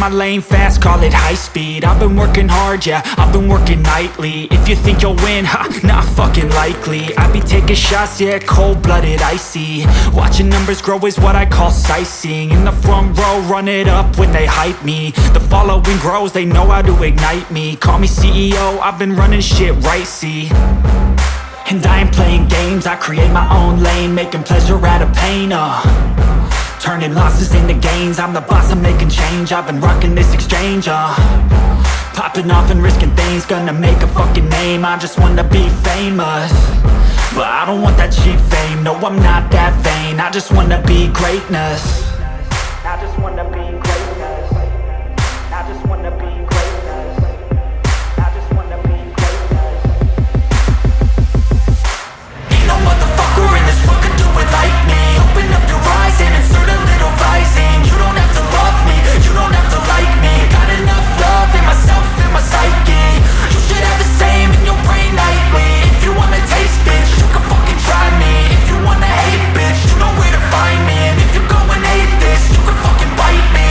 my lane fast, call it high speed. I've been working hard, yeah, I've been working nightly. If you think you'll win, ha, not fucking likely. I be taking shots, yeah, cold-blooded, icy. Watching numbers grow is what I call sightseeing. In the front row, run it up when they hype me. The following grows, they know how to ignite me. Call me CEO, I've been running shit right, see. And I ain't playing games, I create my own lane, making pleasure out of pain, turning losses into gains. I'm the boss, I'm making change. I've been rocking this exchange, popping off and risking things. Gonna make a fucking name, I just wanna be famous. But I don't want that cheap fame, no, I'm not that vain. I just wanna be greatness. I just wanna be greatness. I just wanna be greatness. I just wanna be greatness. Ain't no motherfucker in this world could do it like me. Open up your eyes and insert a little rising. You don't have to love me, you don't have to like me. Got enough love in myself, in my psyche. You should have the same in your brain nightly. If you wanna taste, bitch, you can fucking try me. If you wanna hate, bitch, you know where to find me. And if you go and hate this, you can fucking bite me.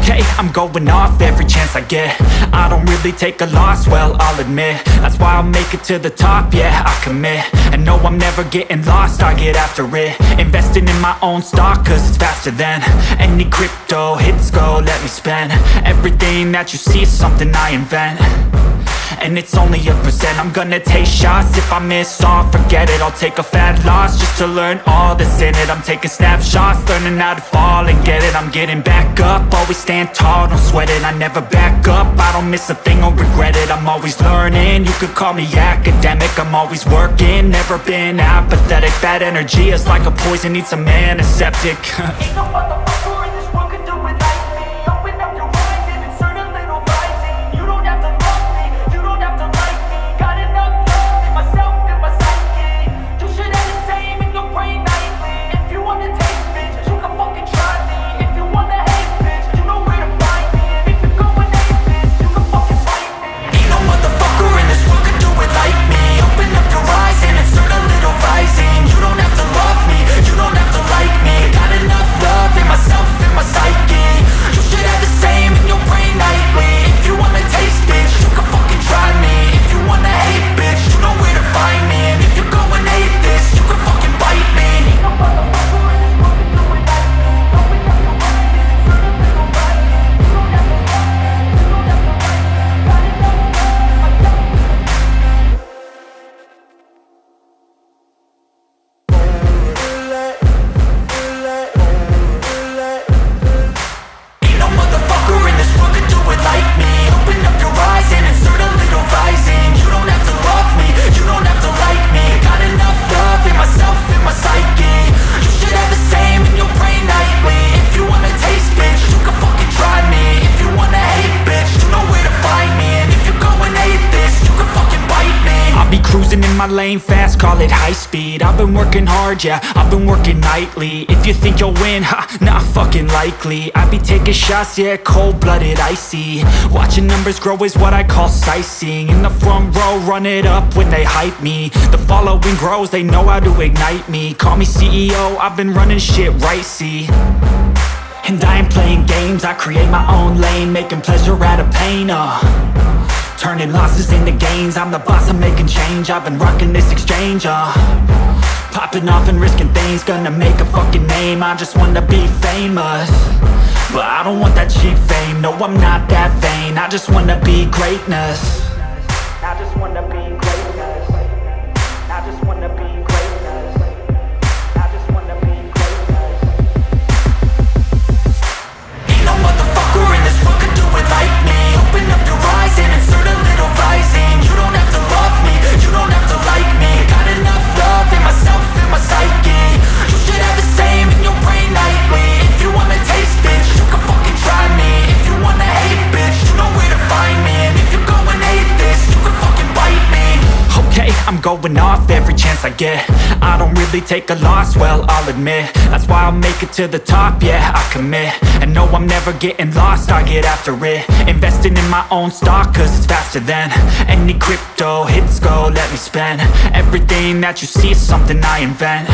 Okay, I'm going off every chance I get. I don't really take a loss, well, I'll admit. That's why I'll make it to the top, yeah, I commit. And no, I'm never getting lost, I get after it. Investing in my own stock, cause it's faster than any crypto hits go, let me spend. Everything that you see is something I invent. And it's only a percent. I'm gonna take shots. If I miss all, forget it. I'll take a fat loss just to learn all that's in it. I'm taking snapshots, learning how to fall and get it. I'm getting back up, always stand tall, don't sweat it. I never back up, I don't miss a thing or regret it. I'm always learning, you could call me academic. I'm always working, never been apathetic. Bad energy is like a poison, needs some antiseptic. Ain't no motherfucker in this world could do it like me. Open up your eyes and insert a little rising. You don't have to love me, you don't have to like me. Got enough love in myself, in my psyche. You should have the same in your brain nightly. If you wanna taste, bitch, you can fucking try me. If you wanna hate, bitch, you know where to find me. And if you go and hate, bitch, you can fucking fight me. Ain't no motherfucker in this world could do it like me. Open up your eyes and insert a little rising. You don't have to love me, you don't have to like me. Got enough love in myself, in my psyche. You should have the same in your brain nightly. If you wanna taste, bitch, you can fucking try me. If you wanna hate, bitch, you know where to find me. And if you go and hate this, you can fucking bite me. Ain't no motherfucker in this world could do it like me. Open up your eyes and insert a little rising. You don't have to love me, you don't have to like me. Got enough love in myself. Ain't no motherfucker in this world could do it like me. Open up your eyes and insert a little rising. You don't have to love me, you don't have to like me. Got enough love in myself, in my psyche. You should have the same in your brain nightly. If you wanna taste, bitch, you can fucking try me. If you wanna hate, bitch, you know where to find me. And if you go and hate this, you can fucking bite me. I'll be cruising in my lane fast, call it high speed. I've been working hard, yeah, I've been working nightly. If you think you'll win, ha, not fucking likely. I be taking shots, yeah, cold-blooded, icy. Watching numbers grow is what I call sightseeing. In the front row, run it up when they hype me. The following grows, they know how to ignite me. Call me CEO, I've been running shit right, see. And I ain't playing games, I create my own lane, making pleasure out of pain, turning losses into gains. I'm the boss, I'm making change. I've been rocking this exchange, popping off and risking things. Gonna make a fucking name, I just wanna be famous. But I don't want that cheap fame, no, I'm not that vain. I just wanna be greatness. I just wanna be greatness. I just wanna be greatness. I just wanna be greatness. Ain't no motherfucker in this world could do it like me. Open up your eyes and insert a little rising. You don't have to love me, you don't have to like me. Got enough love in myself, in my psyche. You should have the same in your brain nightly. If you wanna taste, bitch, you can fucking try me. If you wanna hate, bitch, you know where to find me. And if you go and hate this, you can fucking bite me. Okay, I'm going off every chance I get. I don't really take a loss, well, I'll admit. That's why I'll make it to the top, yeah, I commit. And no, I'm never getting lost, I get after it. Investing in my own stock, cause it's faster than any crypto hits go, let me spend. Everything that you see is something I invent.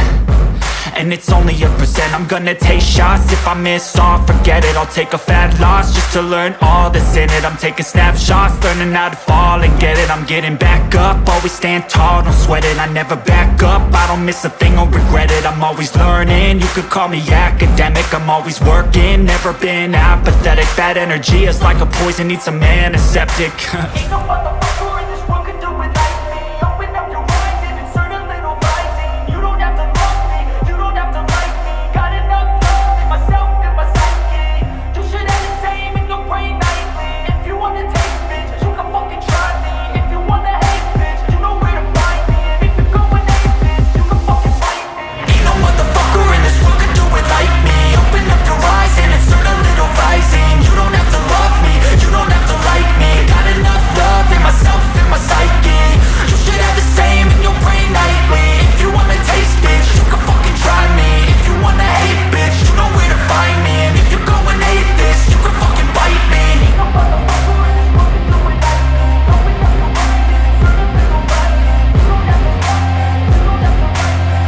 and it's only a percent. I'm gonna take shots, if I miss all, forget it. I'll take a fat loss just to learn all that's in it. I'm taking snapshots, learning how to fall and get it. I'm getting back up, always stand tall, don't sweat it. I never back up, I don't miss a thing or regret it. I'm always learning, you could call me academic. I'm always working, never been apathetic. Bad energy is like a poison, needs some antiseptic. Ain't no motherfucker in this world can do it like me. Open up your eyes and insert a little rising. You don't have to love me, you don't have to like me. Got enough love in myself and my psyche. You should have the same in your brain nightly. If you wanna taste, bitch, you can fucking try me. If you wanna hate, bitch, you know where to find me. And if you're going hate, bitch, you can fucking fight me. Ain't no motherfucker in this world can do it like me. Open up your eyes and insert a little rising. You don't have to love me, you don't have to like me. Got enough love in myself and my psyche. You should have the same in your brain nightly. If you wanna taste, bitch, you can fucking try me. If you wanna hate, bitch, you know where to find me. And if you're going hate this, you can fucking bite me. Ain't no motherfucker in this world can do it like me. Open up your eyes and insert a little rising. You don't have to love me, you don't have to like me. Got enough love in myself.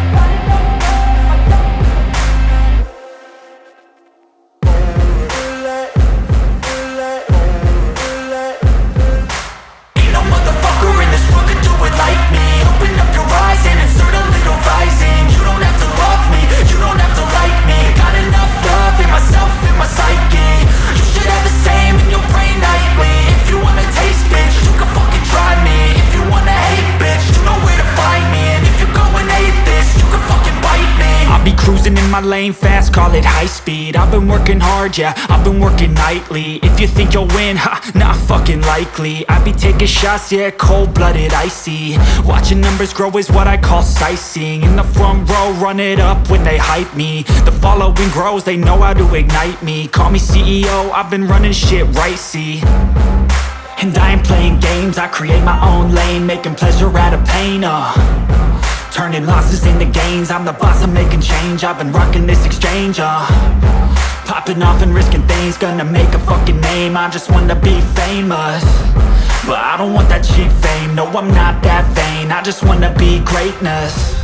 Ain't no motherfucker in this world can do it like me. Open up your eyes and insert a little rising. You don't have to love me, you don't have to like me. Got enough love in myself and my psyche. You should have the same in your brain nightly. If you wanna taste, bitch, you can fucking try me. If you wanna hate, bitch, you know where to find me. And if you're going hate this, you can fucking bite me. I'll be cruising in my lane fast, call it high speed. I've been working hard, yeah, I've been working nightly. If you think you'll win, ha, not fucking likely. I be taking shots, yeah, cold-blooded, icy. Watching numbers grow is what I call sightseeing. In the front row, run it up when they hype me. The following grows, they know how to ignite me. Call me CEO, I've been running shit right, see. And I ain't playing games, I create my own lane. Making pleasure out of pain, turning losses into gains. I'm the boss, I'm making change. I've been rocking this exchange, popping off and risking things. Gonna make a fucking name, I just wanna be famous. But I don't want that cheap fame, no I'm not that vain. I just wanna be greatness.